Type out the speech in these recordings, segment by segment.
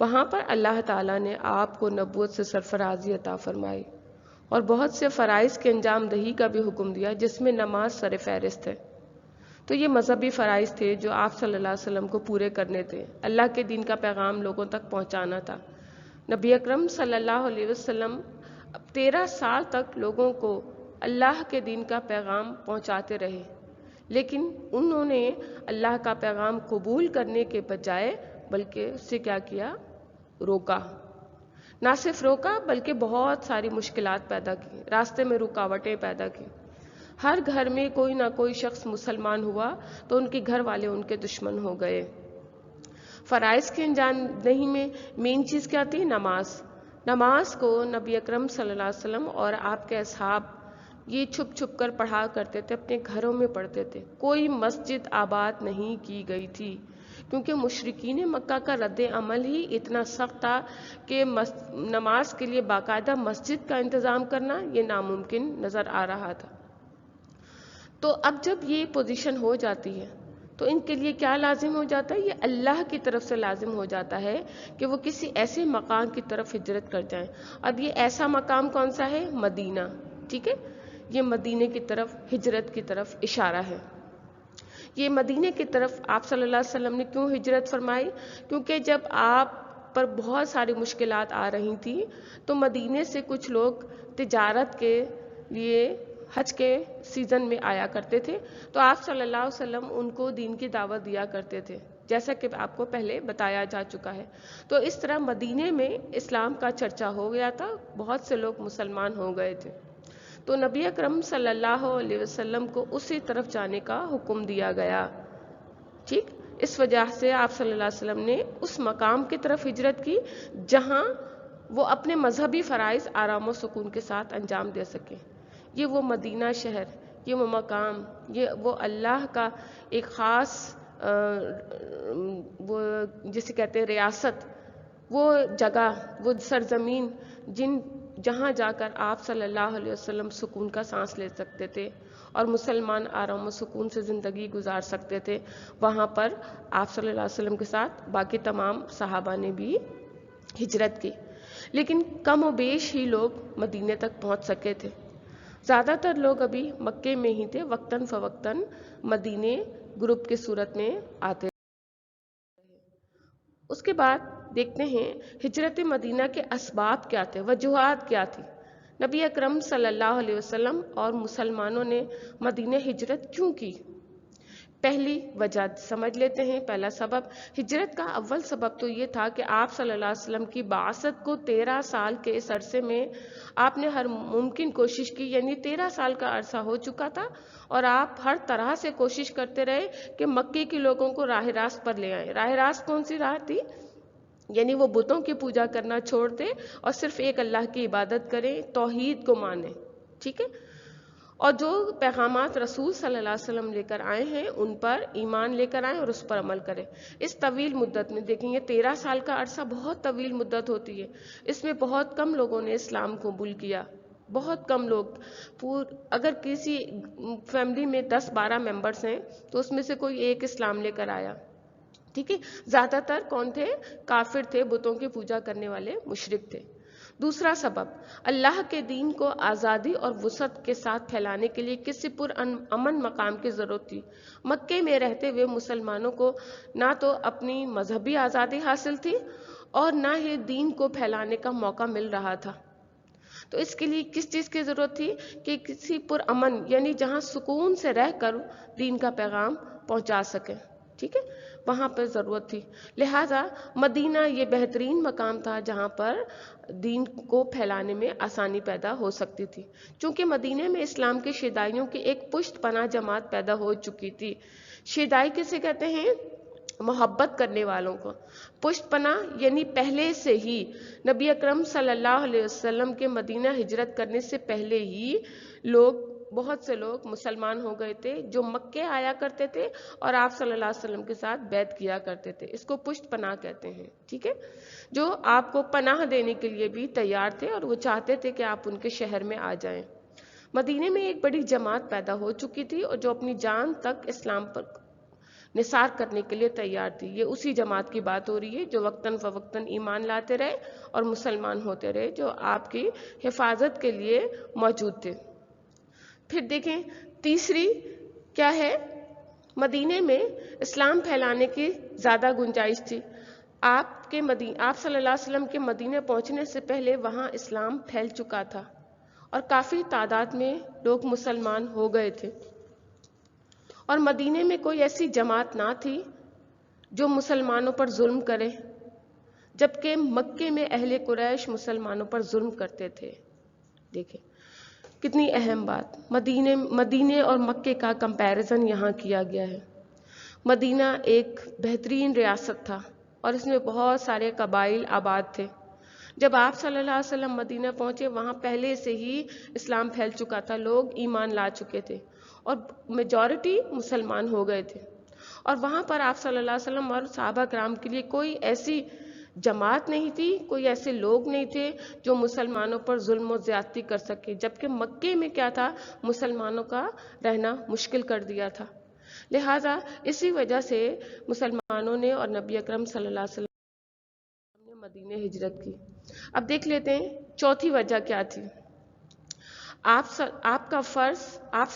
وہاں پر اللہ تعالیٰ نے آپ کو نبوت سے سرفرازی عطا فرمائی اور بہت سے فرائض کے انجام دہی کا بھی حکم دیا، جس میں نماز سر فہرست ہے۔ تو یہ مذہبی فرائض تھے جو آپ صلی اللہ علیہ وسلم کو پورے کرنے تھے، اللہ کے دین کا پیغام لوگوں تک پہنچانا تھا۔ نبی اکرم صلی اللہ علیہ وسلم 13 سال تک لوگوں کو اللہ کے دین کا پیغام پہنچاتے رہے، لیکن انہوں نے اللہ کا پیغام قبول کرنے کے بجائے بلکہ اس سے کیا کیا؟ روکا۔ نہ صرف روکا بلکہ بہت ساری مشکلات پیدا کی، راستے میں رکاوٹیں پیدا کی۔ ہر گھر میں کوئی نہ کوئی شخص مسلمان ہوا تو ان کے گھر والے ان کے دشمن ہو گئے۔ فرائض کے انجام دہی میں مین چیز کیا تھی؟ نماز۔ نماز کو نبی اکرم صلی اللہ علیہ وسلم اور آپ کے اصحاب یہ چھپ چھپ کر پڑھا کرتے تھے، اپنے گھروں میں پڑھتے تھے۔ کوئی مسجد آباد نہیں کی گئی تھی، کیونکہ مشرکین مکہ کا رد عمل ہی اتنا سخت تھا کہ نماز کے لیے باقاعدہ مسجد کا انتظام کرنا یہ ناممکن نظر آ رہا تھا۔ تو اب جب یہ پوزیشن ہو جاتی ہے تو ان کے لیے کیا لازم ہو جاتا ہے؟ یہ اللہ کی طرف سے لازم ہو جاتا ہے کہ وہ کسی ایسے مقام کی طرف ہجرت کر جائیں۔ اب یہ ایسا مقام کون سا ہے؟ مدینہ، ٹھیک ہے؟ یہ مدینے کی طرف ہجرت کی طرف اشارہ ہے۔ یہ مدینے کی طرف آپ صلی اللہ علیہ وسلم نے کیوں ہجرت فرمائی؟ کیونکہ جب آپ پر بہت ساری مشکلات آ رہی تھیں تو مدینے سے کچھ لوگ تجارت کے لیے حج کے سیزن میں آیا کرتے تھے، تو آپ صلی اللہ علیہ وسلم ان کو دین کی دعوت دیا کرتے تھے، جیسا کہ آپ کو پہلے بتایا جا چکا ہے۔ تو اس طرح مدینے میں اسلام کا چرچا ہو گیا تھا، بہت سے لوگ مسلمان ہو گئے تھے، تو نبی اکرم صلی اللہ علیہ وسلم کو اسی طرف جانے کا حکم دیا گیا، ٹھیک؟ اس وجہ سے آپ صلی اللہ علیہ وسلم نے اس مقام کی طرف ہجرت کی جہاں وہ اپنے مذہبی فرائض آرام و سکون کے ساتھ انجام دے سکیں۔ یہ وہ مدینہ شہر، یہ وہ مقام، یہ وہ اللہ کا ایک خاص وہ جسے کہتے ہیں ریاست، وہ جگہ، وہ سرزمین جہاں جا کر آپ صلی اللہ علیہ وسلم سکون کا سانس لے سکتے تھے اور مسلمان آرام و سکون سے زندگی گزار سکتے تھے، وہاں پر آپ صلی اللہ علیہ وسلم کے ساتھ باقی تمام صحابہ نے بھی ہجرت کی، لیکن کم و بیش ہی لوگ مدینے تک پہنچ سکے تھے۔ زیادہ تر لوگ ابھی مکے میں ہی تھے، وقتاً فوقتاً مدینے گروپ کی صورت میں آتے۔ اس کے بعد دیکھتے ہیں ہجرت مدینہ کے اسباب کیا تھے، وجوہات کیا تھی۔ نبی اکرم صلی اللہ علیہ وسلم اور مسلمانوں نے مدینہ ہجرت کیوں کی؟ پہلی وجہ سمجھ لیتے ہیں۔ پہلا سبب ہجرت کا اول سبب تو یہ تھا کہ آپ صلی اللہ علیہ وسلم کی بعثت کو 13 سال کے اس عرصے میں آپ نے ہر ممکن کوشش کی، یعنی 13 سال کا عرصہ ہو چکا تھا اور آپ ہر طرح سے کوشش کرتے رہے کہ مکے کے لوگوں کو راہ راست پر لے آئیں۔ راہ راست کون سی راہ تھی؟ یعنی وہ بتوں کی پوجا کرنا چھوڑ دیں اور صرف ایک اللہ کی عبادت کریں، توحید کو مانیں، ٹھیک ہے؟ اور جو پیغامات رسول صلی اللہ علیہ وسلم لے کر آئے ہیں ان پر ایمان لے کر آئیں اور اس پر عمل کریں۔ اس طویل مدت میں دیکھیں گے 13 سال کا عرصہ بہت طویل مدت ہوتی ہے، اس میں بہت کم لوگوں نے اسلام قبول کیا، بہت کم لوگ۔ اگر کسی فیملی میں 10-12 ممبرز ہیں تو اس میں سے کوئی ایک اسلام لے کر آیا، ٹھیک ہے؟ زیادہ تر کون تھے؟ کافر تھے، بتوں کی پوجا کرنے والے مشرک تھے۔ دوسرا سبب، اللہ کے دین کو آزادی اور وسعت کے ساتھ پھیلانے کے لیے کسی پرامن مقام کی ضرورت تھی۔ مکے میں رہتے ہوئے مسلمانوں کو نہ تو اپنی مذہبی آزادی حاصل تھی اور نہ ہی دین کو پھیلانے کا موقع مل رہا تھا۔ تو اس کے لیے کس چیز کی ضرورت تھی؟ کہ کسی پرامن، یعنی جہاں سکون سے رہ کر دین کا پیغام پہنچا سکیں، ٹھیک ہے؟ وہاں پر ضرورت تھی، لہٰذا مدینہ یہ بہترین مقام تھا جہاں پر دین کو پھیلانے میں آسانی پیدا ہو سکتی تھی۔ چونکہ مدینہ میں اسلام کے شیدائیوں کی ایک پشت پناہ جماعت پیدا ہو چکی تھی۔ شیدائی کسے کہتے ہیں؟ محبت کرنے والوں کو۔ پشت پناہ یعنی پہلے سے ہی نبی اکرم صلی اللہ علیہ وسلم کے مدینہ ہجرت کرنے سے پہلے ہی بہت سے لوگ مسلمان ہو گئے تھے جو مکے آیا کرتے تھے اور آپ صلی اللہ علیہ وسلم کے ساتھ بیعت کیا کرتے تھے۔ اس کو پشت پناہ کہتے ہیں، ٹھیک ہے؟ جو آپ کو پناہ دینے کے لیے بھی تیار تھے اور وہ چاہتے تھے کہ آپ ان کے شہر میں آ جائیں۔ مدینے میں ایک بڑی جماعت پیدا ہو چکی تھی اور جو اپنی جان تک اسلام پر نثار کرنے کے لیے تیار تھی۔ یہ اسی جماعت کی بات ہو رہی ہے جو وقتاً فوقتاً ایمان لاتے رہے اور مسلمان ہوتے رہے، جو آپ کی حفاظت کے لیے موجود تھے۔ پھر دیکھیں تیسری کیا ہے، مدینے میں اسلام پھیلانے کی زیادہ گنجائش تھی۔ آپ صلی اللہ علیہ وسلم کے مدینے پہنچنے سے پہلے وہاں اسلام پھیل چکا تھا اور کافی تعداد میں لوگ مسلمان ہو گئے تھے، اور مدینے میں کوئی ایسی جماعت نہ تھی جو مسلمانوں پر ظلم کرے، جبکہ مکے میں اہل قریش مسلمانوں پر ظلم کرتے تھے۔ دیکھیں کتنی اہم بات، مدینے اور مکے کا کمپیریزن یہاں کیا گیا ہے۔ مدینہ ایک بہترین ریاست تھا اور اس میں بہت سارے قبائل آباد تھے۔ جب آپ صلی اللہ علیہ وسلم مدینہ پہنچے وہاں پہلے سے ہی اسلام پھیل چکا تھا، لوگ ایمان لا چکے تھے اور میجورٹی مسلمان ہو گئے تھے، اور وہاں پر آپ صلی اللہ علیہ وسلم اور صحابہ کرام کے لیے کوئی ایسی جماعت نہیں تھی، کوئی ایسے لوگ نہیں تھے جو مسلمانوں پر ظلم و زیادتی کر سکے، جبکہ مکے میں کیا تھا، مسلمانوں کا رہنا مشکل کر دیا تھا۔ لہٰذا اسی وجہ سے مسلمانوں نے اور نبی اکرم صلی اللہ علیہ وسلم نے مدینے ہجرت کی۔ اب دیکھ لیتے ہیں چوتھی وجہ کیا تھی۔ آپ صلی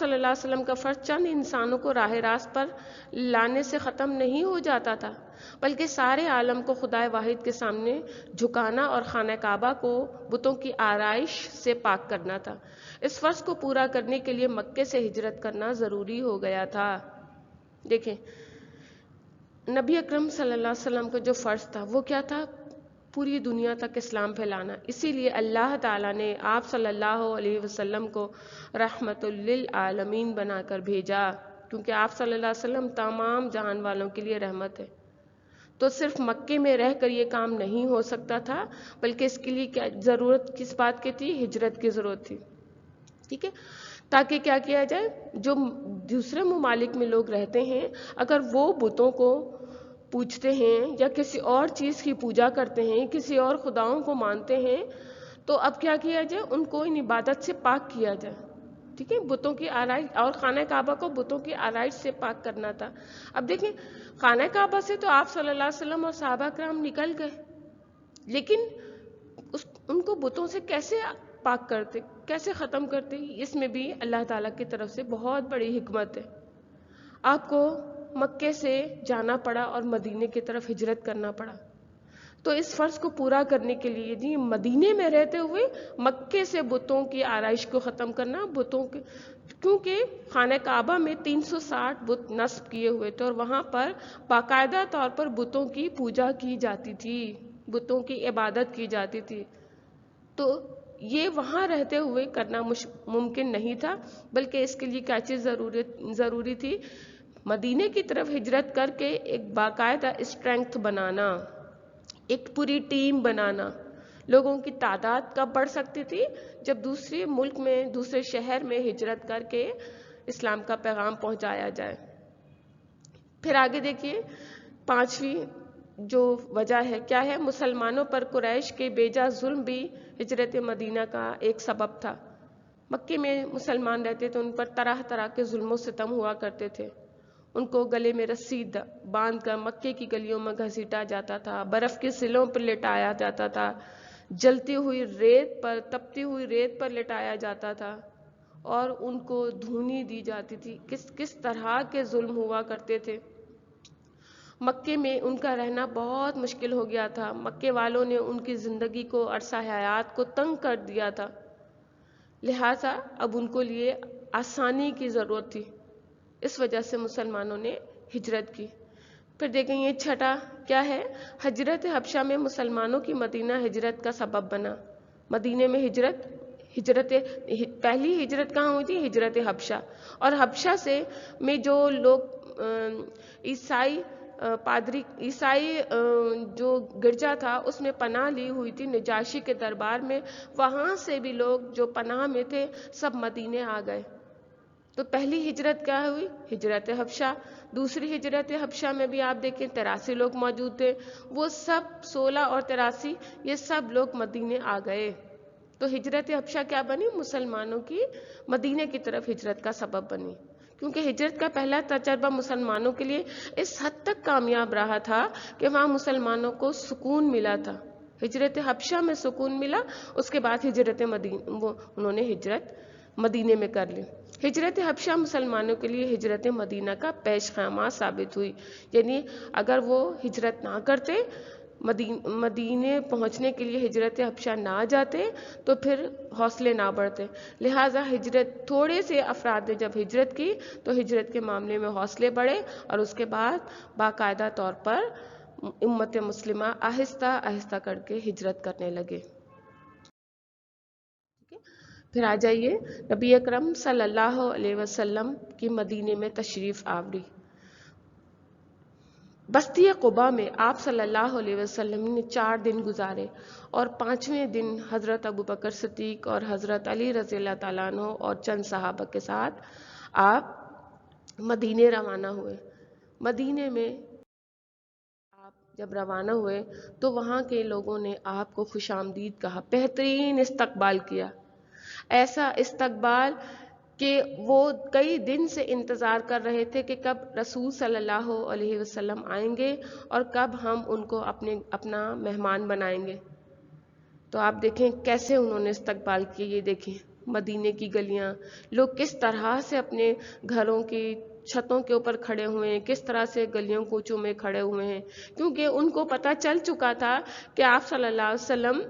اللہ علیہ وسلم کا فرض چند انسانوں کو راہ راست پر لانے سے ختم نہیں ہو جاتا تھا، بلکہ سارے عالم کو خدائے واحد کے سامنے جھکانا اور خانہ کعبہ کو بتوں کی آرائش سے پاک کرنا تھا۔ اس فرض کو پورا کرنے کے لیے مکے سے ہجرت کرنا ضروری ہو گیا تھا۔ دیکھیں نبی اکرم صلی اللہ علیہ وسلم کا جو فرض تھا وہ کیا تھا، پوری دنیا تک اسلام پھیلانا۔ اسی لیے اللہ تعالیٰ نے آپ صلی اللہ علیہ وسلم کو رحمت للعالمین بنا کر بھیجا، کیونکہ آپ صلی اللہ علیہ وسلم تمام جہان والوں کے لیے رحمت ہے۔ تو صرف مکے میں رہ کر یہ کام نہیں ہو سکتا تھا، بلکہ اس کے لیے ضرورت کس بات کی تھی، ہجرت کی ضرورت تھی، ٹھیک ہے، تاکہ کیا کیا جائے، جو دوسرے ممالک میں لوگ رہتے ہیں اگر وہ بتوں کو پوجتے ہیں یا کسی اور چیز کی پوجا کرتے ہیں، کسی اور خداؤں کو مانتے ہیں، تو اب کیا کیا جائے، ان کو ان عبادت سے پاک کیا جائے، ٹھیک ہے، بتوں کی آرائش اور خانہ کعبہ کو بتوں کی آرائش سے پاک کرنا تھا۔ اب دیکھیں خانہ کعبہ سے تو آپ صلی اللہ علیہ وسلم اور صحابہ کرام نکل گئے، لیکن ان کو بتوں سے کیسے پاک کرتے، کیسے ختم کرتے، اس میں بھی اللہ تعالیٰ کی طرف سے بہت بڑی حکمت ہے۔ آپ کو مکے سے جانا پڑا اور مدینے کی طرف ہجرت کرنا پڑا، تو اس فرض کو پورا کرنے کے لیے جی مدینے میں رہتے ہوئے مکے سے بتوں کی آرائش کو ختم کرنا، کیونکہ خانہ کعبہ میں 360 بت نصب کیے ہوئے تھے اور وہاں پر باقاعدہ طور پر بتوں کی پوجا کی جاتی تھی، بتوں کی عبادت کی جاتی تھی، تو یہ وہاں رہتے ہوئے کرنا ممکن نہیں تھا، بلکہ اس کے لیے کیا چیز ضروری تھی، مدینے کی طرف ہجرت کر کے ایک باقاعدہ اسٹرینگتھ بنانا، ایک پوری ٹیم بنانا۔ لوگوں کی تعداد کب بڑھ سکتی تھی، جب دوسرے ملک میں، دوسرے شہر میں ہجرت کر کے اسلام کا پیغام پہنچایا جائے۔ پھر آگے دیکھیے پانچویں جو وجہ ہے کیا ہے، مسلمانوں پر قریش کے بیجا ظلم بھی ہجرت مدینہ کا ایک سبب تھا۔ مکے میں مسلمان رہتے تھے، ان پر طرح طرح کے ظلم و ستم ہوا کرتے تھے، ان کو گلے میں رسی باندھ کر مکے کی گلیوں میں گھسیٹا جاتا تھا، برف کے سلوں پر لٹایا جاتا تھا، جلتی ہوئی ریت پر، تپتی ہوئی ریت پر لٹایا جاتا تھا اور ان کو دھونی دی جاتی تھی۔ کس طرح کے ظلم ہوا کرتے تھے۔ مکے میں ان کا رہنا بہت مشکل ہو گیا تھا، مکے والوں نے ان کی زندگی کو، عرصہ حیات کو تنگ کر دیا تھا، لہٰذا اب ان کو لیے آسانی کی ضرورت تھی، اس وجہ سے مسلمانوں نے ہجرت کی۔ پھر دیکھیں یہ چھٹا کیا ہے، ہجرت حبشہ میں مسلمانوں کی مدینہ ہجرت کا سبب بنا۔ مدینے میں پہلی ہجرت کہاں ہوئی تھی، ہجرت حبشہ، اور حبشہ سے میں جو لوگ عیسائی جو گرجا تھا اس میں پناہ لی ہوئی تھی نجاشی کے دربار میں، وہاں سے بھی لوگ جو پناہ میں تھے سب مدینے آ گئے۔ تو پہلی ہجرت کیا ہوئی، ہجرت حبشہ۔ دوسری ہجرت حبشہ میں بھی آپ دیکھیں 83 لوگ موجود تھے، وہ سب 16 اور 83 یہ سب لوگ مدینے آ گئے۔ تو ہجرت حبشہ کیا بنی، مسلمانوں کی مدینے کی طرف ہجرت کا سبب بنی، کیونکہ ہجرت کا پہلا تجربہ مسلمانوں کے لیے اس حد تک کامیاب رہا تھا کہ وہاں مسلمانوں کو سکون ملا تھا. ہجرت حبشہ میں سکون ملا، اس کے بعد انہوں نے ہجرت مدینے میں کر لی. ہجرت حبشہ مسلمانوں کے لیے ہجرت مدینہ کا پیش خیمہ ثابت ہوئی. یعنی اگر وہ ہجرت نہ کرتے، مدینے پہنچنے کے لیے ہجرت حبشہ نہ جاتے تو پھر حوصلے نہ بڑھتے. لہٰذا تھوڑے سے افراد نے جب ہجرت کی تو ہجرت کے معاملے میں حوصلے بڑھے، اور اس کے بعد باقاعدہ طور پر امت مسلمہ آہستہ آہستہ کر کے ہجرت کرنے لگے. پھر آ جائیے نبی اکرم صلی اللہ علیہ وسلم کی مدینے میں تشریف آوری. بستی قباء میں آپ صلی اللہ علیہ وسلم نے 4 دن گزارے، اور 5ویں دن حضرت ابوبکر صدیق اور حضرت علی رضی اللہ تعالیٰ عنہ اور چند صحابہ کے ساتھ آپ مدینے روانہ ہوئے. مدینے میں آپ جب روانہ ہوئے تو وہاں کے لوگوں نے آپ کو خوش آمدید کہا، بہترین استقبال کیا. ایسا استقبال کہ وہ کئی دن سے انتظار کر رہے تھے کہ کب رسول صلی اللہ علیہ وسلم آئیں گے اور کب ہم ان کو اپنا مہمان بنائیں گے. تو آپ دیکھیں کیسے انہوں نے استقبال کیا. یہ دیکھیں مدینے کی گلیاں، لوگ کس طرح سے اپنے گھروں کی چھتوں کے اوپر کھڑے ہوئے ہیں، کس طرح سے گلیوں کوچوں میں کھڑے ہوئے ہیں، کیونکہ ان کو پتہ چل چکا تھا کہ آپ صلی اللہ علیہ وسلم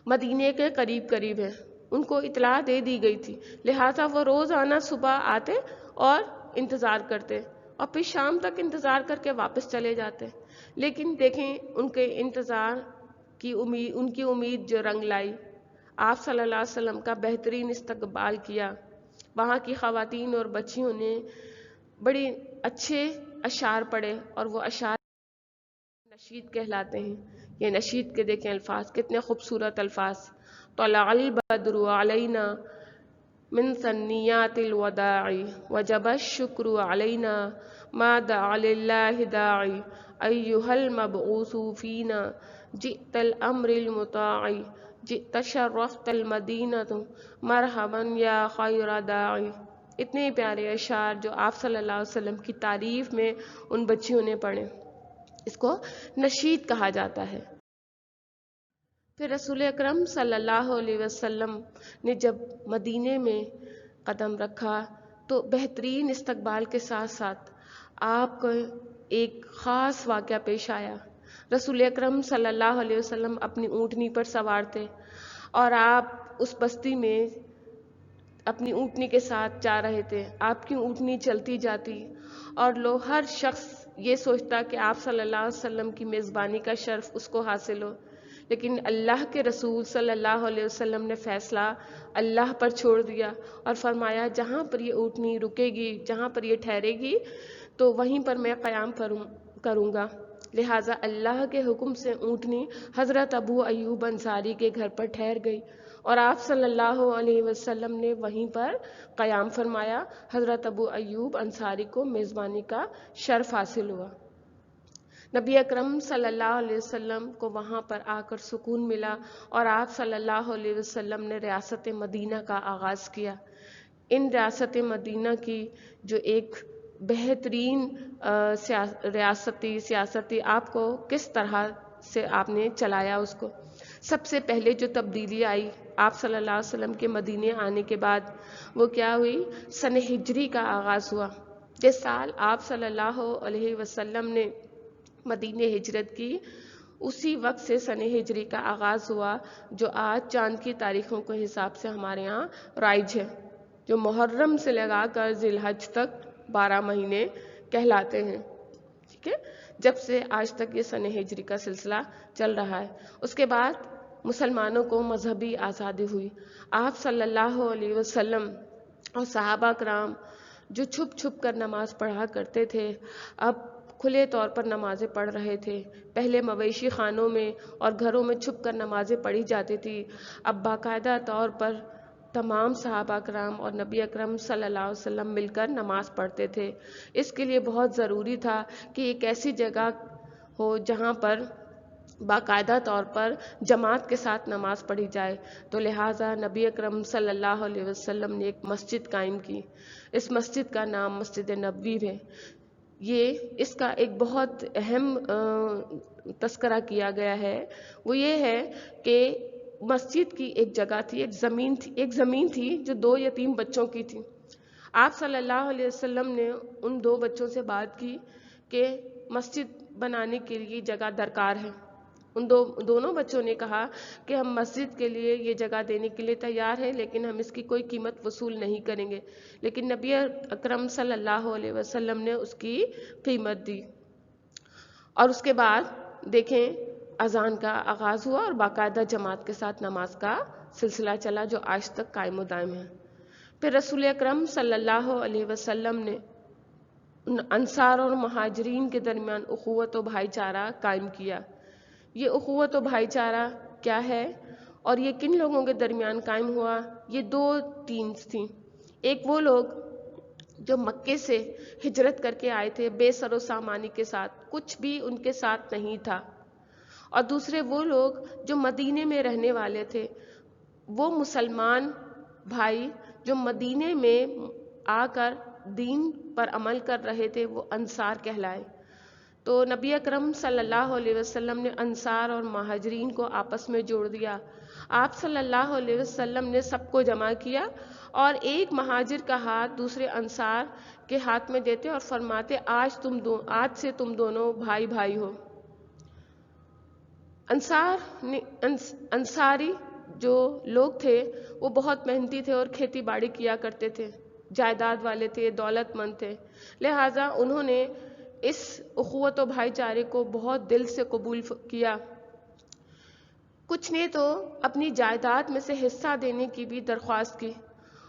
مدینے کے قریب قریب ہیں. ان کو اطلاع دے دی گئی تھی، لہٰذا وہ روزانہ صبح آتے اور انتظار کرتے اور پھر شام تک انتظار کر کے واپس چلے جاتے. لیکن دیکھیں ان کے انتظار کی امید جو رنگ لائی. آپ صلی اللہ علیہ وسلم کا بہترین استقبال کیا. وہاں کی خواتین اور بچیوں نے بڑی اچھے اشعار پڑھے، اور وہ اشعار نشید کہلاتے ہیں. یہ نشید کے دیکھیں الفاظ کتنے خوبصورت الفاظ. طلع البدر علینا من ثنیات الوداع وجب الشکر علینا ما دعا للہ داعی ایہا المبعوث فینا جئت الامر المطاع جئت شرفت المدینہ مرحبا یا خیر داعی. اتنے پیارے اشعار جو آپ صلی اللہ علیہ وسلم کی تعریف میں ان بچیوں نے پڑھے. اس کو نشید کہا جاتا ہے. پھر رسول اکرم صلی اللہ علیہ وسلم نے جب مدینے میں قدم رکھا تو بہترین استقبال کے ساتھ ساتھ آپ کو ایک خاص واقعہ پیش آیا. رسول اکرم صلی اللہ علیہ وسلم اپنی اونٹنی پر سوار تھے، اور آپ اس بستی میں اپنی اونٹنی کے ساتھ جا رہے تھے. آپ کی اونٹنی چلتی جاتی اور ہر شخص یہ سوچتا کہ آپ صلی اللہ علیہ وسلم کی میزبانی کا شرف اس کو حاصل ہو. لیکن اللہ کے رسول صلی اللہ علیہ وسلم نے فیصلہ اللہ پر چھوڑ دیا اور فرمایا جہاں پر یہ اونٹنی رکے گی، جہاں پر یہ ٹھہرے گی تو وہیں پر میں قیام کروں گا. لہٰذا اللہ کے حکم سے اونٹنی حضرت ابو ایوب انصاری کے گھر پر ٹھہر گئی، اور آپ صلی اللہ علیہ وسلم نے وہیں پر قیام فرمایا. حضرت ابو ایوب انصاری کو میزبانی کا شرف حاصل ہوا. نبی اکرم صلی اللہ علیہ وسلم کو وہاں پر آ کر سکون ملا، اور آپ صلی اللہ علیہ وسلم نے ریاست مدینہ کا آغاز کیا. ان ریاست مدینہ کی جو ایک بہترین سیاستی آپ کو کس طرح سے آپ نے چلایا اس کو. سب سے پہلے جو تبدیلی آئی آپ صلی اللہ علیہ وسلم کے مدینے آنے کے بعد وہ کیا ہوئی؟ سن ہجری کا آغاز ہوا. جس سال آپ صلی اللہ علیہ وسلم نے مدینے ہجرت کی، اسی وقت سے سن ہجری کا آغاز ہوا، جو آج چاند کی تاریخوں کے حساب سے ہمارے ہاں رائج ہے، جو محرم سے لگا کر ذی الحج تک 12 مہینے کہلاتے ہیں. ٹھیک ہے، جب سے آج تک یہ سن ہجری کا سلسلہ چل رہا ہے. اس کے بعد مسلمانوں کو مذہبی آزادی ہوئی. آپ صلی اللہ علیہ وسلم اور صحابہ کرام جو چھپ چھپ کر نماز پڑھا کرتے تھے، اب کھلے طور پر نمازیں پڑھ رہے تھے. پہلے مویشی خانوں میں اور گھروں میں چھپ کر نمازیں پڑھی جاتی تھی، اب باقاعدہ طور پر تمام صحابہ کرام اور نبی اکرم صلی اللہ علیہ وسلم مل کر نماز پڑھتے تھے. اس کے لیے بہت ضروری تھا کہ ایک ایسی جگہ ہو جہاں پر باقاعدہ طور پر جماعت کے ساتھ نماز پڑھی جائے. تو لہٰذا نبی اکرم صلی اللہ علیہ وسلم نے ایک مسجد قائم کی. اس مسجد کا نام مسجد نبوی ہے. اس کا ایک بہت اہم تذکرہ کیا گیا ہے. وہ یہ ہے کہ مسجد کی ایک جگہ تھی، ایک زمین تھی جو 2 یتیم بچوں کی تھی. آپ صلی اللہ علیہ وسلم نے ان 2 بچوں سے بات کی کہ مسجد بنانے کے لیے جگہ درکار ہے. ان دونوں بچوں نے کہا کہ ہم مسجد کے لیے یہ جگہ دینے کے لیے تیار ہیں، لیکن ہم اس کی کوئی قیمت وصول نہیں کریں گے. لیکن نبی اکرم صلی اللہ علیہ وسلم نے اس کی قیمت دی. اور اس کے بعد دیکھیں اذان کا آغاز ہوا اور باقاعدہ جماعت کے ساتھ نماز کا سلسلہ چلا جو آج تک قائم و دائم ہے. پھر رسول اکرم صلی اللہ علیہ وسلم نے انصار اور مہاجرین کے درمیان اخوت و بھائی چارہ قائم کیا. یہ اخوت و بھائی چارہ کیا ہے اور یہ کن لوگوں کے درمیان قائم ہوا؟ یہ 2 ٹیمز تھیں. ایک وہ لوگ جو مکے سے ہجرت کر کے آئے تھے بے سر و سامانی کے ساتھ، کچھ بھی ان کے ساتھ نہیں تھا. اور دوسرے وہ لوگ جو مدینے میں رہنے والے تھے. وہ مسلمان بھائی جو مدینے میں آ کر دین پر عمل کر رہے تھے وہ انصار کہلائے. تو نبی اکرم صلی اللہ علیہ وسلم نے انصار اور مہاجرین کو آپس میں جوڑ دیا. آپ صلی اللہ علیہ وسلم نے سب کو جمع کیا اور ایک مہاجر کا ہاتھ دوسرے انصار کے ہاتھ میں دیتے اور فرماتے آج سے تم دونوں بھائی بھائی ہو. انصاری جو لوگ تھے وہ بہت محنتی تھے اور کھیتی باڑی کیا کرتے تھے، جائیداد والے تھے، دولت مند تھے. لہٰذا انہوں نے اس اخوت و بھائی چارے کو بہت دل سے قبول کیا. کچھ نے تو اپنی جائیداد میں سے حصہ دینے کی بھی درخواست کی.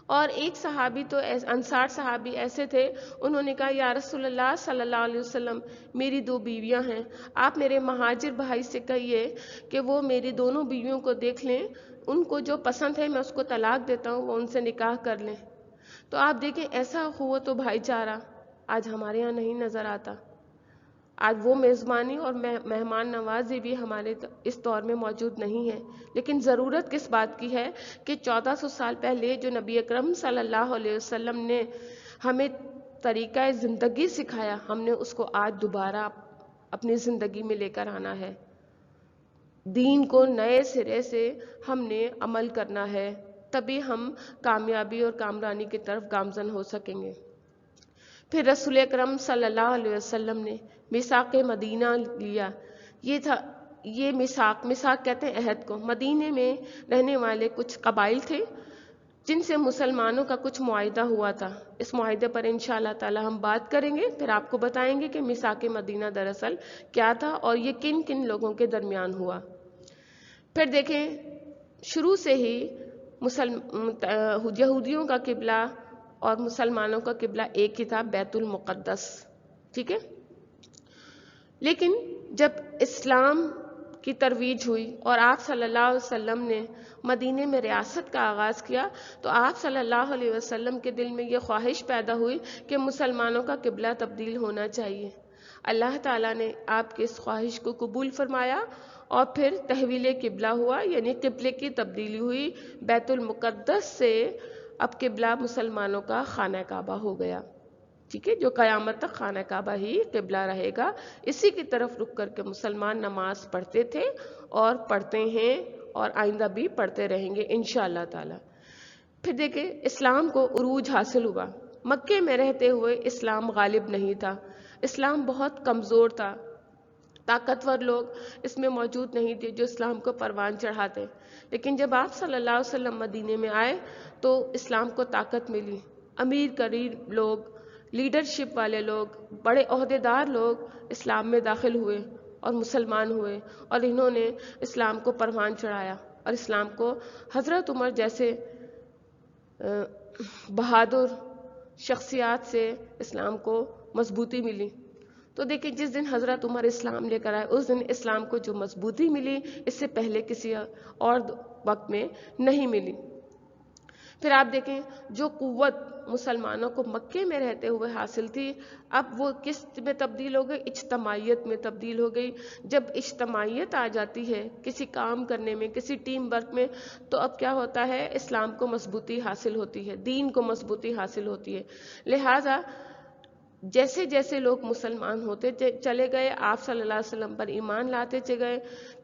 اور ایک صحابی تو انصار صحابی ایسے تھے، انہوں نے کہا یا رسول اللہ صلی اللہ علیہ وسلم میری 2 بیویاں ہیں، آپ میرے مہاجر بھائی سے کہیے کہ وہ میری دونوں بیویوں کو دیکھ لیں، ان کو جو پسند ہے میں اس کو طلاق دیتا ہوں، وہ ان سے نکاح کر لیں. تو آپ دیکھیں ایسا اخوت و بھائی چارہ آج ہمارے ہاں نہیں نظر آتا. آج وہ میزبانی اور مہمان نوازی بھی ہمارے اس دور میں موجود نہیں ہے. لیکن ضرورت کس بات کی ہے کہ 1400 سال پہلے جو نبی اکرم صلی اللہ علیہ وسلم نے ہمیں طریقہ زندگی سکھایا، ہم نے اس کو آج دوبارہ اپنی زندگی میں لے کر آنا ہے. دین کو نئے سرے سے ہم نے عمل کرنا ہے، تبھی ہم کامیابی اور کامرانی کی طرف گامزن ہو سکیں گے. پھر رسول اکرم صلی اللہ علیہ وسلم نے میثاق مدینہ لیا. یہ میثاق کہتے ہیں عہد کو. مدینے میں رہنے والے کچھ قبائل تھے جن سے مسلمانوں کا کچھ معاہدہ ہوا تھا. اس معاہدے پر انشاءاللہ تعالی ہم بات کریں گے، پھر آپ کو بتائیں گے کہ میثاق مدینہ دراصل کیا تھا اور یہ کن کن لوگوں کے درمیان ہوا. پھر دیکھیں شروع سے ہی یہودیوں کا قبلہ اور مسلمانوں کا قبلہ ایک ہی تھا، بیت المقدس. ٹھیک ہے. لیکن جب اسلام کی ترویج ہوئی اور آپ صلی اللہ علیہ وسلم نے مدینے میں ریاست کا آغاز کیا تو آپ صلی اللہ علیہ وسلم کے دل میں یہ خواہش پیدا ہوئی کہ مسلمانوں کا قبلہ تبدیل ہونا چاہیے. اللہ تعالیٰ نے آپ کی اس خواہش کو قبول فرمایا اور پھر تحویل قبلہ ہوا، یعنی قبلے کی تبدیلی ہوئی. بیت المقدس سے اب قبلہ مسلمانوں کا خانہ کعبہ ہو گیا. ٹھیک ہے، جو قیامت تک خانہ کعبہ ہی قبلہ رہے گا. اسی کی طرف رک کر کے مسلمان نماز پڑھتے تھے اور پڑھتے ہیں اور آئندہ بھی پڑھتے رہیں گے انشاءاللہ تعالی. پھر دیکھیں اسلام کو عروج حاصل ہوا. مکے میں رہتے ہوئے اسلام غالب نہیں تھا، اسلام بہت کمزور تھا. طاقتور لوگ اس میں موجود نہیں تھے جو اسلام کو پروان چڑھاتے. لیکن جب آپ صلی اللہ علیہ وسلم مدینے میں آئے تو اسلام کو طاقت ملی. امیر قریب لوگ، لیڈرشپ والے لوگ، بڑے عہدیدار لوگ اسلام میں داخل ہوئے اور مسلمان ہوئے اور انہوں نے اسلام کو پروان چڑھایا اور اسلام کو حضرت عمر جیسے بہادر شخصیات سے اسلام کو مضبوطی ملی. تو دیکھیں جس دن حضرت عمر اسلام لے کر آئے اس دن اسلام کو جو مضبوطی ملی اس سے پہلے کسی اور وقت میں نہیں ملی. پھر آپ دیکھیں جو قوت مسلمانوں کو مکے میں رہتے ہوئے حاصل تھی، اب وہ کس میں تبدیل ہو گئی؟ اجتماعیت میں تبدیل ہو گئی۔ جب اجتماعیت آ جاتی ہے کسی کام کرنے میں، کسی ٹیم ورک میں، تو اب کیا ہوتا ہے؟ اسلام کو مضبوطی حاصل ہوتی ہے، دین کو مضبوطی حاصل ہوتی ہے۔ لہٰذا جیسے جیسے لوگ مسلمان ہوتے چلے گئے، آپ صلی اللہ علیہ وسلم پر ایمان لاتے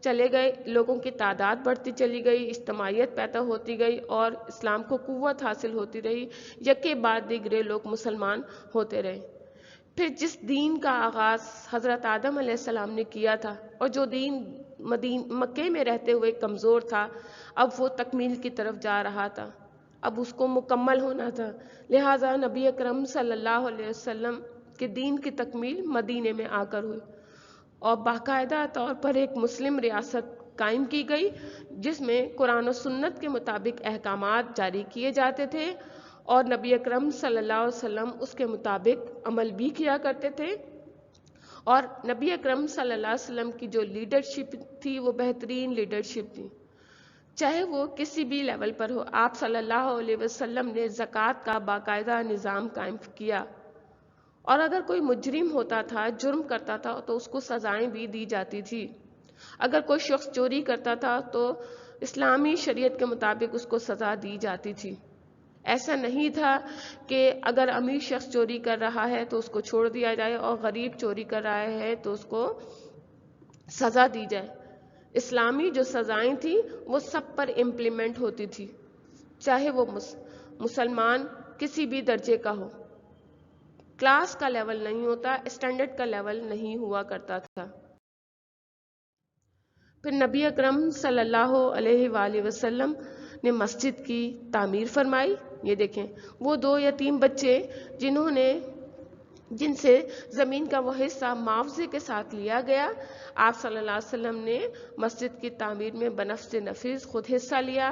چلے گئے، لوگوں کی تعداد بڑھتی چلی گئی، اجتماعیت پیدا ہوتی گئی اور اسلام کو قوت حاصل ہوتی رہی، یکے بعد دیگرے لوگ مسلمان ہوتے رہے۔ پھر جس دین کا آغاز حضرت آدم علیہ السلام نے کیا تھا، اور جو دین مکے میں رہتے ہوئے کمزور تھا، اب وہ تکمیل کی طرف جا رہا تھا، اب اس کو مکمل ہونا تھا۔ لہٰذا نبی اکرم صلی اللہ علیہ وسلم کے دین کی تکمیل مدینے میں آ کر ہوئی، اور باقاعدہ طور پر ایک مسلم ریاست قائم کی گئی، جس میں قرآن و سنت کے مطابق احکامات جاری کیے جاتے تھے، اور نبی اکرم صلی اللہ علیہ وسلم اس کے مطابق عمل بھی کیا کرتے تھے۔ اور نبی اکرم صلی اللہ علیہ وسلم کی جو لیڈرشپ تھی وہ بہترین لیڈرشپ تھی، چاہے وہ کسی بھی لیول پر ہو۔ آپ صلی اللہ علیہ وسلم نے زکوٰۃ کا باقاعدہ نظام قائم کیا، اور اگر کوئی مجرم ہوتا تھا، جرم کرتا تھا، تو اس کو سزائیں بھی دی جاتی تھی۔ اگر کوئی شخص چوری کرتا تھا تو اسلامی شریعت کے مطابق اس کو سزا دی جاتی تھی۔ ایسا نہیں تھا کہ اگر امیر شخص چوری کر رہا ہے تو اس کو چھوڑ دیا جائے، اور غریب چوری کر رہا ہے تو اس کو سزا دی جائے۔ اسلامی جو سزائیں تھیں وہ سب پر امپلیمنٹ ہوتی تھی، چاہے وہ مسلمان کسی بھی درجے کا ہو، کلاس کا لیول نہیں ہوتا، اسٹینڈرڈ کا لیول نہیں ہوا کرتا تھا۔ پھر نبی اکرم صلی اللہ علیہ وآلہ وسلم نے مسجد کی تعمیر فرمائی۔ یہ دیکھیں وہ 2 یتیم بچے جن سے زمین کا وہ حصہ معاوضے کے ساتھ لیا گیا، آپ صلی اللہ علیہ وسلم نے مسجد کی تعمیر میں بنفس نفیس خود حصہ لیا۔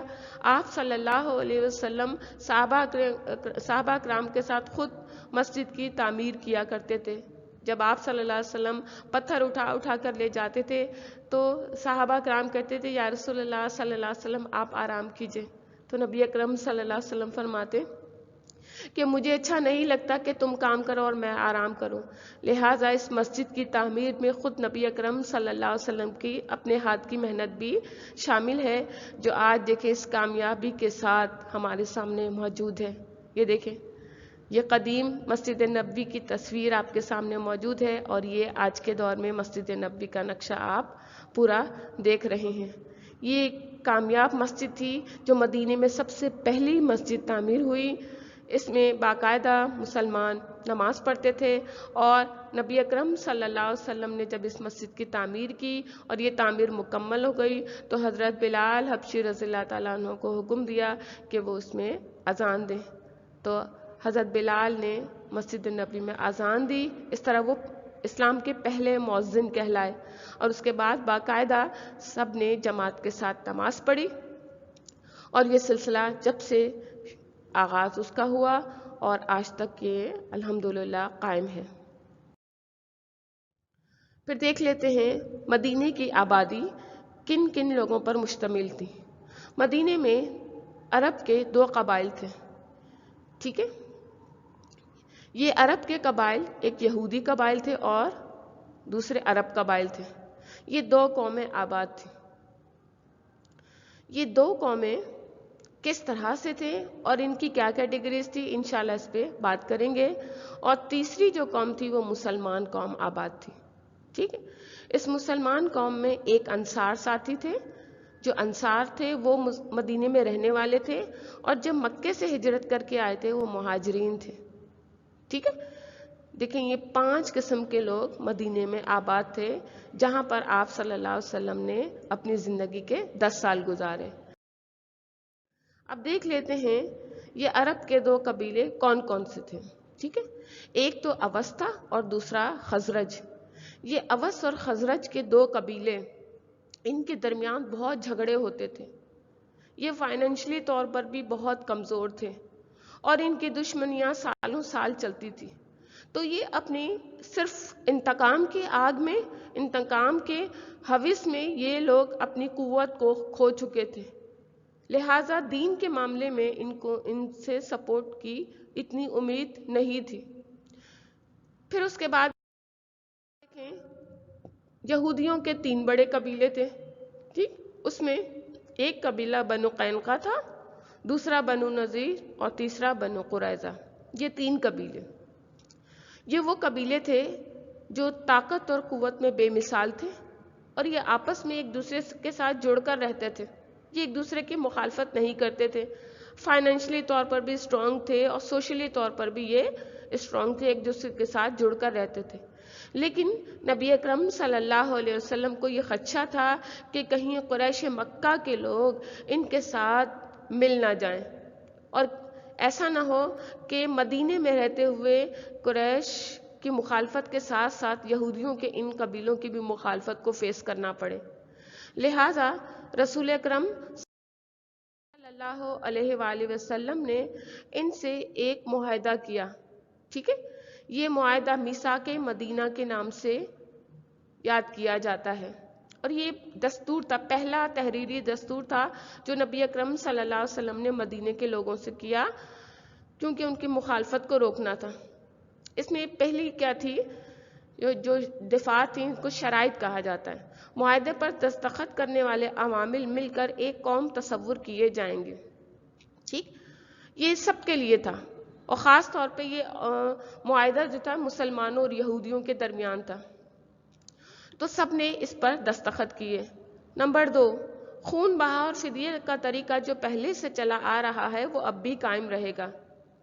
آپ صلی اللہ علیہ وسلم صحابہ کرام کے ساتھ خود مسجد کی تعمیر کیا کرتے تھے۔ جب آپ صلی اللہ علیہ وسلم پتھر اٹھا کر لے جاتے تھے تو صحابہ کرام کہتے تھے یا رسول اللہ صلی اللہ علیہ وسلم آپ آرام کیجئے، تو نبی اکرم صلی اللہ علیہ وسلم فرماتے کہ مجھے اچھا نہیں لگتا کہ تم کام کرو اور میں آرام کروں۔ لہٰذا اس مسجد کی تعمیر میں خود نبی اکرم صلی اللہ علیہ وسلم کی اپنے ہاتھ کی محنت بھی شامل ہے، جو آج دیکھیں اس کامیابی کے ساتھ ہمارے سامنے موجود ہے۔ یہ دیکھیں یہ قدیم مسجد نبوی کی تصویر آپ کے سامنے موجود ہے، اور یہ آج کے دور میں مسجد نبوی کا نقشہ آپ پورا دیکھ رہے ہیں۔ یہ کامیاب مسجد تھی جو مدینے میں سب سے پہلی مسجد تعمیر ہوئی۔ اس میں باقاعدہ مسلمان نماز پڑھتے تھے، اور نبی اکرم صلی اللہ علیہ وسلم نے جب اس مسجد کی تعمیر کی اور یہ تعمیر مکمل ہو گئی تو حضرت بلال حبشی رضی اللہ تعالیٰ عنہ کو حکم دیا کہ وہ اس میں اذان دیں، تو حضرت بلال نے مسجد نبوی میں اذان دی۔ اس طرح وہ اسلام کے پہلے مؤذن کہلائے، اور اس کے بعد باقاعدہ سب نے جماعت کے ساتھ نماز پڑھی، اور یہ سلسلہ جب سے آغاز اس کا ہوا اور آج تک یہ الحمدللہ قائم ہے۔ پھر دیکھ لیتے ہیں مدینے کی آبادی کن کن لوگوں پر مشتمل تھی۔ مدینے میں عرب کے 2 قبائل تھے، ٹھیک ہے؟ یہ عرب کے قبائل ایک یہودی قبائل تھے اور دوسرے عرب قبائل تھے۔ یہ 2 قومیں آباد تھیں۔ یہ 2 قومیں کس طرح سے تھے اور ان کی کیا کیٹیگریز تھی، انشاءاللہ اس پہ بات کریں گے۔ اور تیسری جو قوم تھی وہ مسلمان قوم آباد تھی، ٹھیک ہے؟ اس مسلمان قوم میں ایک انصار ساتھی تھے۔ جو انصار تھے وہ مدینے میں رہنے والے تھے، اور جب مکے سے ہجرت کر کے آئے تھے وہ مہاجرین تھے، ٹھیک ہے؟ دیکھیں یہ 5 قسم کے لوگ مدینے میں آباد تھے، جہاں پر آپ صلی اللہ علیہ وسلم نے اپنی زندگی کے 10 سال گزارے۔ اب دیکھ لیتے ہیں یہ عرب کے 2 قبیلے کون کون سے تھے، ٹھیک ہے؟ ایک تو اوس تھا اور دوسرا خزرج۔ یہ اوس اور خزرج کے 2 قبیلے، ان کے درمیان بہت جھگڑے ہوتے تھے۔ یہ فائنینشلی طور پر بھی بہت کمزور تھے، اور ان کی دشمنیاں سالوں سال چلتی تھی۔ تو یہ اپنی صرف انتقام کی آگ میں، انتقام کے ہوس میں یہ لوگ اپنی قوت کو کھو چکے تھے۔ لہٰذا دین کے معاملے میں ان سے سپورٹ کی اتنی امید نہیں تھی۔ پھر اس کے بعد دیکھیں یہودیوں کے 3 بڑے قبیلے تھے، ٹھیک، اس میں ایک قبیلہ بنو قینقاع تھا، دوسرا بنو نذیر اور تیسرا بنو قریظہ۔ یہ 3 قبیلے، یہ وہ قبیلے تھے جو طاقت اور قوت میں بے مثال تھے، اور یہ آپس میں ایک دوسرے کے ساتھ جڑ کر رہتے تھے، یہ ایک دوسرے کی مخالفت نہیں کرتے تھے، فائنینشلی طور پر بھی اسٹرانگ تھے اور سوشلی طور پر بھی یہ اسٹرانگ تھے، ایک دوسرے کے ساتھ جڑ کر رہتے تھے۔ لیکن نبی اکرم صلی اللہ علیہ وسلم کو یہ خدشہ تھا کہ کہیں قریش مکہ کے لوگ ان کے ساتھ مل نہ جائیں، اور ایسا نہ ہو کہ مدینے میں رہتے ہوئے قریش کی مخالفت کے ساتھ ساتھ یہودیوں کے ان قبیلوں کی بھی مخالفت کو فیس کرنا پڑے۔ لہٰذا رسول اکرم صلی اللہ علیہ وآلہ وسلم نے ان سے ایک معاہدہ کیا، ٹھیک ہے، یہ معاہدہ میثاق مدینہ کے نام سے یاد کیا جاتا ہے، اور یہ دستور تھا، پہلا تحریری دستور تھا جو نبی اکرم صلی اللہ علیہ وسلم نے مدینے کے لوگوں سے کیا، کیونکہ ان کی مخالفت کو روکنا تھا۔ اس میں پہلی کیا تھی، جو دفاع تھی، ان کو شرائط کہا جاتا ہے۔ معاہدے پر دستخط کرنے والے عوامل مل کر ایک قوم تصور کیے جائیں گے، ٹھیک، یہ سب کے لیے تھا، اور خاص طور پہ یہ معاہدہ جو تھا مسلمانوں اور یہودیوں کے درمیان تھا، تو سب نے اس پر دستخط کیے۔ نمبر 2، خون بہا اور فدیے کا طریقہ جو پہلے سے چلا آ رہا ہے وہ اب بھی قائم رہے گا،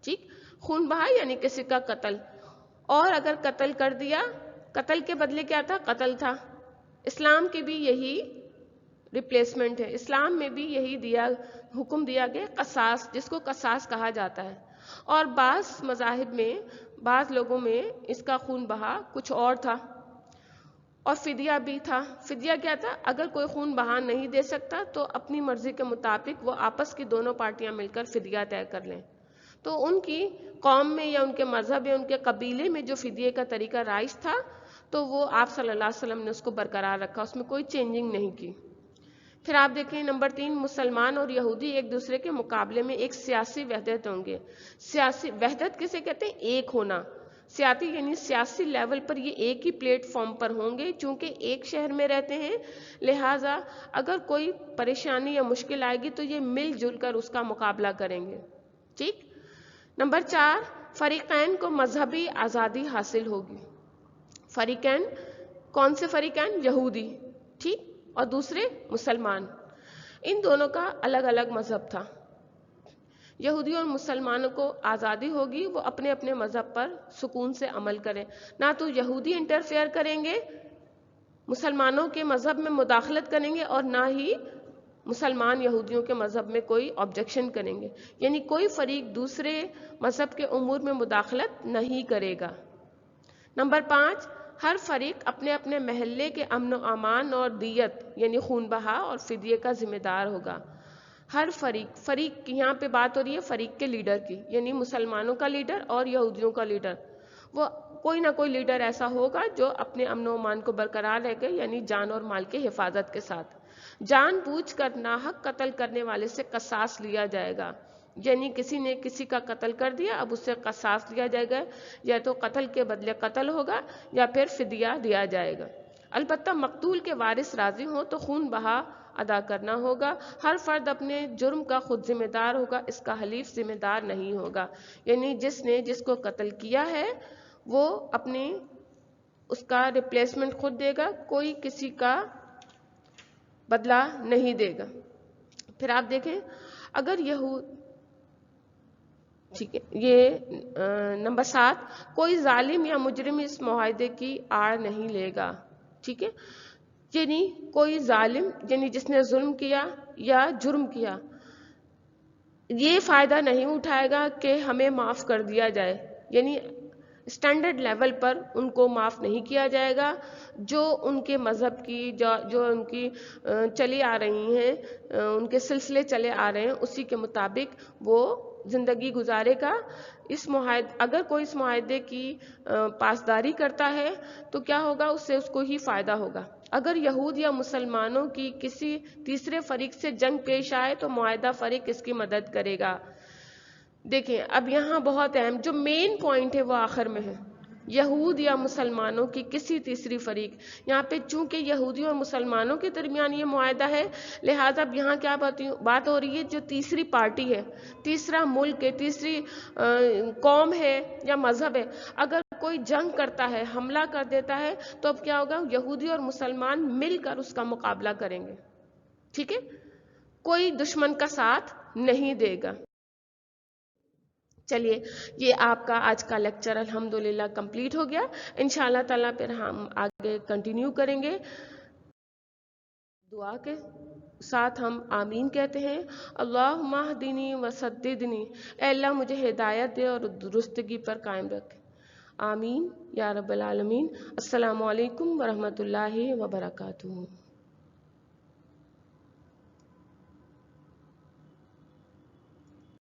ٹھیک، خون بہا یعنی کسی کا قتل، اور اگر قتل کر دیا، قتل کے بدلے کیا تھا، قتل تھا، اسلام کی بھی یہی ریپلیسمنٹ ہے، اسلام میں بھی یہی حکم دیا گیا، قصاص، جس کو قصاص کہا جاتا ہے، اور بعض مذاہب میں بعض لوگوں میں اس کا خون بہا کچھ اور تھا، اور فدیہ بھی تھا۔ فدیہ کیا تھا، اگر کوئی خون بہا نہیں دے سکتا تو اپنی مرضی کے مطابق وہ آپس کی دونوں پارٹیاں مل کر فدیہ طے کر لیں، تو ان کی قوم میں یا ان کے مذہب یا ان کے قبیلے میں جو فدیے کا طریقہ رائج تھا تو وہ آپ صلی اللہ علیہ وسلم نے اس کو برقرار رکھا، اس میں کوئی چینجنگ نہیں کی۔ پھر آپ دیکھیں نمبر 3، مسلمان اور یہودی ایک دوسرے کے مقابلے میں ایک سیاسی وحدت ہوں گے۔ سیاسی وحدت کسے کہتے ہیں، ایک ہونا، سیاسی یعنی سیاسی لیول پر یہ ایک ہی پلیٹ فارم پر ہوں گے، چونکہ ایک شہر میں رہتے ہیں، لہٰذا اگر کوئی پریشانی یا مشکل آئے گی تو یہ مل جل کر اس کا مقابلہ کریں گے، ٹھیک۔ نمبر 4، فریقین کو مذہبی آزادی حاصل ہوگی۔ فریقین کون سے فریقین، یہودی، ٹھیک، اور دوسرے مسلمان، ان دونوں کا الگ الگ مذہب تھا۔ یہودی اور مسلمانوں کو آزادی ہوگی، وہ اپنے اپنے مذہب پر سکون سے عمل کریں، نہ تو یہودی انٹرفیئر کریں گے، مسلمانوں کے مذہب میں مداخلت کریں گے، اور نہ ہی مسلمان یہودیوں کے مذہب میں کوئی آبجیکشن کریں گے، یعنی کوئی فریق دوسرے مذہب کے امور میں مداخلت نہیں کرے گا۔ نمبر 5، ہر فریق اپنے اپنے محلے کے امن و امان اور دیت یعنی خون بہا اور فدیے کا ذمہ دار ہوگا۔ ہر فریق یہاں پہ بات ہو رہی ہے فریق کے لیڈر کی، یعنی مسلمانوں کا لیڈر اور یہودیوں کا لیڈر، وہ کوئی نہ کوئی لیڈر ایسا ہوگا جو اپنے امن و امان کو برقرار رہے گا، یعنی جان اور مال کی حفاظت کے ساتھ۔ جان بوجھ کر ناحق قتل کرنے والے سے قصاص لیا جائے گا، یعنی کسی نے کسی کا قتل کر دیا، اب اس سے قصاص لیا جائے گا، یا تو قتل کے بدلے قتل ہوگا یا پھر فدیہ دیا جائے گا۔ البتہ مقتول کے وارث راضی ہوں تو خون بہا ادا کرنا ہوگا۔ ہر فرد اپنے جرم کا خود ذمہ دار ہوگا، اس کا حلیف ذمہ دار نہیں ہوگا، یعنی جس نے جس کو قتل کیا ہے وہ اپنی اس کا ریپلیسمنٹ خود دے گا، کوئی کسی کا بدلہ نہیں دے گا۔ پھر آپ دیکھیں اگر ٹھیک ہے، یہ نمبر 7، کوئی ظالم یا مجرم اس معاہدے کی آڑ نہیں لے گا، ٹھیک ہے، یعنی کوئی ظالم یعنی جس نے ظلم کیا یا جرم کیا یہ فائدہ نہیں اٹھائے گا کہ ہمیں معاف کر دیا جائے، یعنی اسٹینڈرڈ لیول پر ان کو معاف نہیں کیا جائے گا، جو ان کے مذہب کی جو ان کی چلی آ رہی ہیں، ان کے سلسلے چلے آ رہے ہیں اسی کے مطابق وہ زندگی گزارے گا۔ اگر کوئی اس معاہدے کی پاسداری کرتا ہے تو کیا ہوگا، اس سے اس کو ہی فائدہ ہوگا، اگر یہود یا مسلمانوں کی کسی تیسرے فریق سے جنگ پیش آئے تو معاہدہ فریق اس کی مدد کرے گا۔ دیکھیں اب یہاں بہت اہم جو مین پوائنٹ ہے وہ آخر میں ہے، یہود یا مسلمانوں کی کسی تیسری فریق۔ یہاں پہ چونکہ یہودیوں اور مسلمانوں کے درمیان یہ معاہدہ ہے، لہٰذا اب یہاں کیا بات ہو رہی ہے، جو تیسری پارٹی ہے، تیسرا ملک ہے، تیسری قوم ہے یا مذہب ہے، اگر کوئی جنگ کرتا ہے، حملہ کر دیتا ہے، تو اب کیا ہوگا، یہودی اور مسلمان مل کر اس کا مقابلہ کریں گے، ٹھیک ہے، کوئی دشمن کا ساتھ نہیں دے گا۔ چلیے یہ آپ کا آج کا لیکچر الحمدللہ کمپلیٹ ہو گیا، انشاءاللہ تعالیٰ پھر ہم آگے کنٹینیو کریں گے۔ دعا کے ساتھ ہم آمین کہتے ہیں، اللہم اہدنی وسددنی، اے اللہ مجھے ہدایت دے اور درستگی پر قائم رکھ، آمین یا رب العالمین۔ السلام علیکم ورحمۃ اللہ وبرکاتہ۔